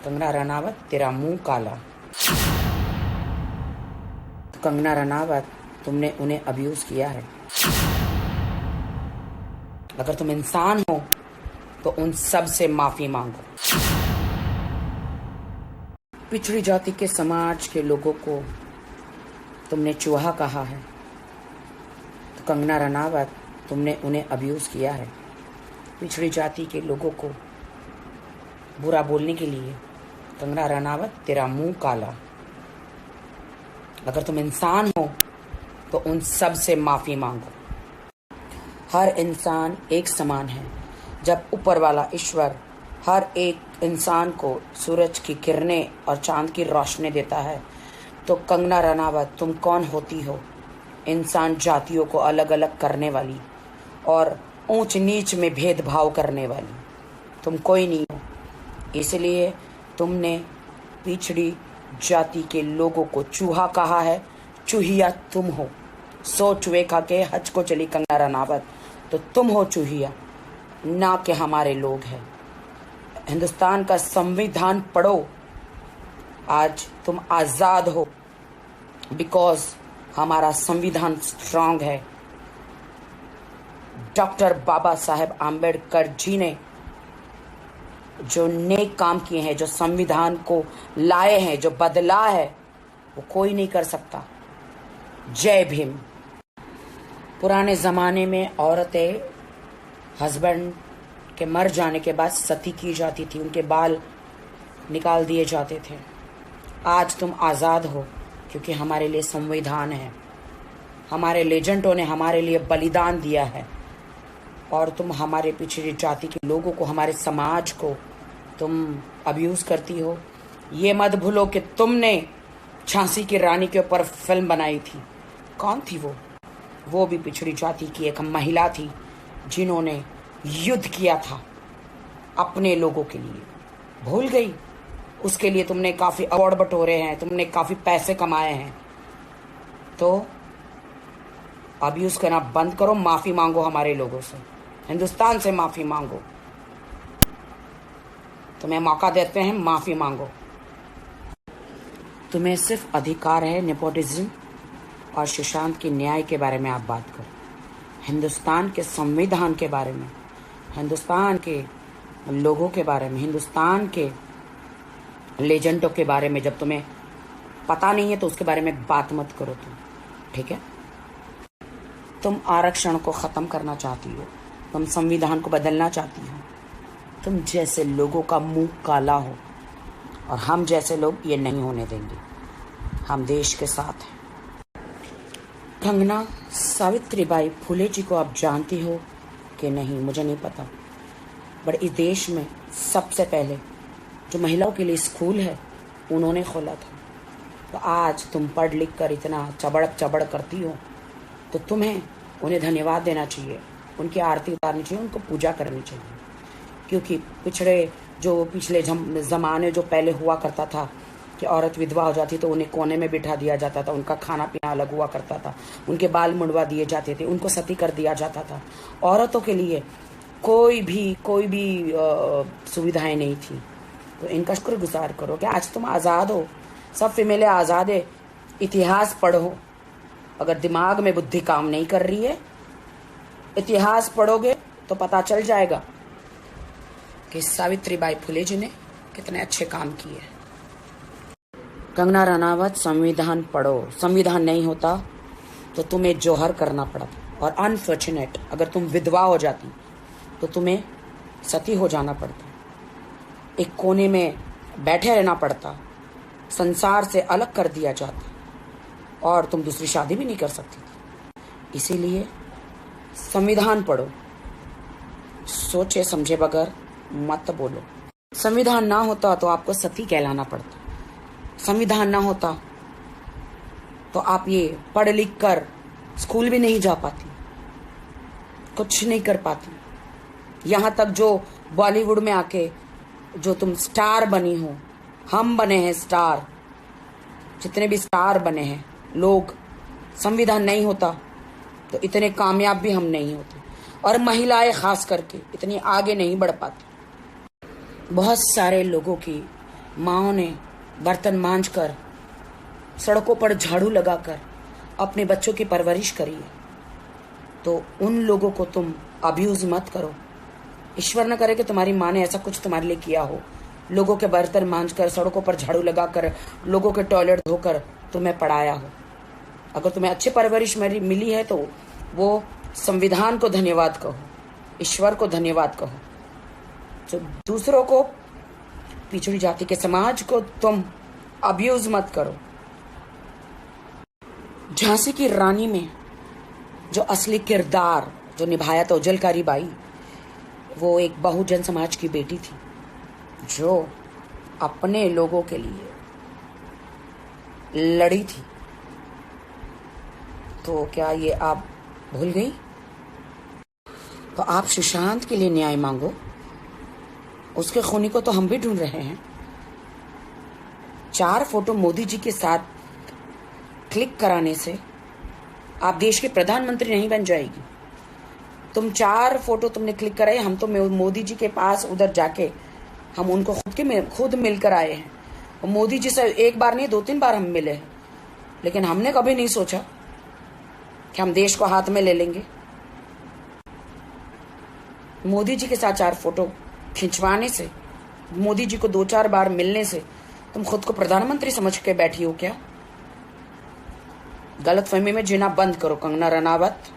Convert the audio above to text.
कंगना रनावत तेरा मुंह काला। तो कंगना रनावत तुमने उन्हें अब्यूज किया है। अगर तुम इंसान हो तो उन सब से माफी मांगो। पिछड़ी जाति के समाज के लोगों को तुमने चूहा कहा है। तो कंगना रनावत तुमने उन्हें अब्यूज किया है। पिछड़ी जाति के लोगों को बुरा बोलने के लिए कंगना रनावत तेरा मुंह काला। अगर तुम इंसान हो तो उन सब से माफी मांगो। हर इंसान एक समान है। जब ऊपर वाला ईश्वर हर एक इंसान को सूरज की किरणें और चांद की रोशनी देता है, तो कंगना रनावत तुम कौन होती हो? इंसान जातियों को अलग अलग करने वाली और ऊंच नीच में भेदभाव करने वाली तुम कोई नहीं हो। इसलिए तुमने पिछड़ी जाति के लोगों को चूहा कहा है। चूहिया तुम हो। सो चूहे खा के हज को चली कंगना रनावत, तो तुम हो चूहिया, ना कि हमारे लोग हैं। हिंदुस्तान का संविधान पढ़ो। आज तुम आज़ाद हो बिकॉज हमारा संविधान स्ट्रांग है। डॉक्टर बाबा साहेब आम्बेडकर जी ने जो नेक काम किए हैं, जो संविधान को लाए हैं, जो बदला है, वो कोई नहीं कर सकता। जय भीम। पुराने ज़माने में औरतें हस्बैंड के मर जाने के बाद सती की जाती थी, उनके बाल निकाल दिए जाते थे। आज तुम आज़ाद हो क्योंकि हमारे लिए संविधान है। हमारे लेजेंडों ने हमारे लिए बलिदान दिया है और तुम हमारे पिछड़ी जाति के लोगों को, हमारे समाज को तुम अब्यूज करती हो। ये मत भूलो कि तुमने झांसी की रानी के ऊपर फिल्म बनाई थी। कौन थी वो? वो भी पिछड़ी जाति की एक महिला थी जिन्होंने युद्ध किया था अपने लोगों के लिए। भूल गई? उसके लिए तुमने काफ़ी अवार्ड बटोरे हैं, तुमने काफ़ी पैसे कमाए हैं। तो अब्यूज करना बंद करो, माफ़ी मांगो हमारे लोगों से, हिंदुस्तान से माफ़ी मांगो। तुम्हें मौका देते हैं, माफ़ी मांगो। तुम्हें सिर्फ अधिकार है नेपोटिज्म और सुशांत के न्याय के बारे में आप बात करो। हिंदुस्तान के संविधान के बारे में, हिंदुस्तान के लोगों के बारे में, हिंदुस्तान के लेजेंडों के बारे में जब तुम्हें पता नहीं है तो उसके बारे में बात मत करो तुम, ठीक है? तुम आरक्षण को ख़त्म करना चाहती हो, तुम संविधान को बदलना चाहती हो। तुम जैसे लोगों का मुंह काला हो और हम जैसे लोग ये नहीं होने देंगे। हम देश के साथ हैं। कंगना, सावित्रीबाई फुले जी को आप जानती हो कि नहीं मुझे नहीं पता, बट इस देश में सबसे पहले जो महिलाओं के लिए स्कूल है उन्होंने खोला था। तो आज तुम पढ़ लिख कर इतना चबड़ करती हो तो तुम्हें उन्हें धन्यवाद देना चाहिए, उनकी आरती उतारनी चाहिए, उनको पूजा करनी चाहिए। क्योंकि पिछले ज़माने जो पहले हुआ करता था कि औरत विधवा हो जाती तो उन्हें कोने में बिठा दिया जाता था, उनका खाना पीना अलग हुआ करता था, उनके बाल मुंडवा दिए जाते थे, उनको सती कर दिया जाता था। औरतों के लिए कोई भी सुविधाएं नहीं थी। तो इनका शुक्रगुजार करो कि आज तुम आज़ाद हो। सब फीमेलें आज़ाद है। इतिहास पढ़ो। अगर दिमाग में बुद्धि काम नहीं कर रही है, इतिहास पढ़ोगे तो पता चल जाएगा कि सावित्रीबाई फुले जी ने कितने अच्छे काम किए। कंगना रनावत, संविधान पढ़ो। संविधान नहीं होता तो तुम्हें जौहर करना पड़ता, और अनफॉर्चुनेट अगर तुम विधवा हो जाती तो तुम्हें सती हो जाना पड़ता, एक कोने में बैठे रहना पड़ता, संसार से अलग कर दिया जाता और तुम दूसरी शादी भी नहीं कर सकती थी। इसीलिए संविधान पढ़ो, सोचे समझे बगैर मत बोलो। संविधान ना होता तो आपको सती कहलाना पड़ता। संविधान ना होता तो आप ये पढ़ लिख कर स्कूल भी नहीं जा पाती, कुछ नहीं कर पाती। यहाँ तक जो बॉलीवुड में आके जो तुम स्टार बनी हो, हम बने हैं स्टार, जितने भी स्टार बने हैं लोग, संविधान नहीं होता तो इतने कामयाब भी हम नहीं होते, और महिलाएं खास करके इतनी आगे नहीं बढ़ पाती। बहुत सारे लोगों की माँओं ने बर्तन मांज कर, सड़कों पर झाड़ू लगाकर अपने बच्चों की परवरिश करी है, तो उन लोगों को तुम अब्यूज मत करो। ईश्वर न करे कि तुम्हारी माँ ने ऐसा कुछ तुम्हारे लिए किया हो, लोगों के बर्तन मांजकर, सड़कों पर झाड़ू लगाकर, लोगों के टॉयलेट धोकर तुम्हें पढ़ाया हो। अगर तुम्हें अच्छी परवरिश मिली है तो वो संविधान को धन्यवाद कहो, ईश्वर को धन्यवाद कहो। तो दूसरों को, पिछड़ी जाति के समाज को तुम अब्यूज मत करो। झांसी की रानी में जो असली किरदार जो निभाया था झलकारी बाई, वो एक बहुजन समाज की बेटी थी जो अपने लोगों के लिए लड़ी थी। तो क्या ये आप भूल गई? तो आप सुशांत के लिए न्याय मांगो, उसके खूनी को तो हम भी ढूंढ रहे हैं। 4 फोटो मोदी जी के साथ क्लिक कराने से आप देश के प्रधानमंत्री नहीं बन जाएगी। तुम 4 फोटो तुमने क्लिक कराए, हम तो मोदी जी के पास उधर जाके हम उनको खुद मिलकर आए हैं। और मोदी जी से एक बार नहीं 2-3 बार हम मिले हैं, लेकिन हमने कभी नहीं सोचा कि हम देश को हाथ में ले लेंगे। मोदी जी के साथ 4 फोटो खिंचवाने से, मोदी जी को 2-4 बार मिलने से तुम खुद को प्रधानमंत्री समझ के बैठी हो क्या? गलतफहमी में जीना बंद करो कंगना रनावत।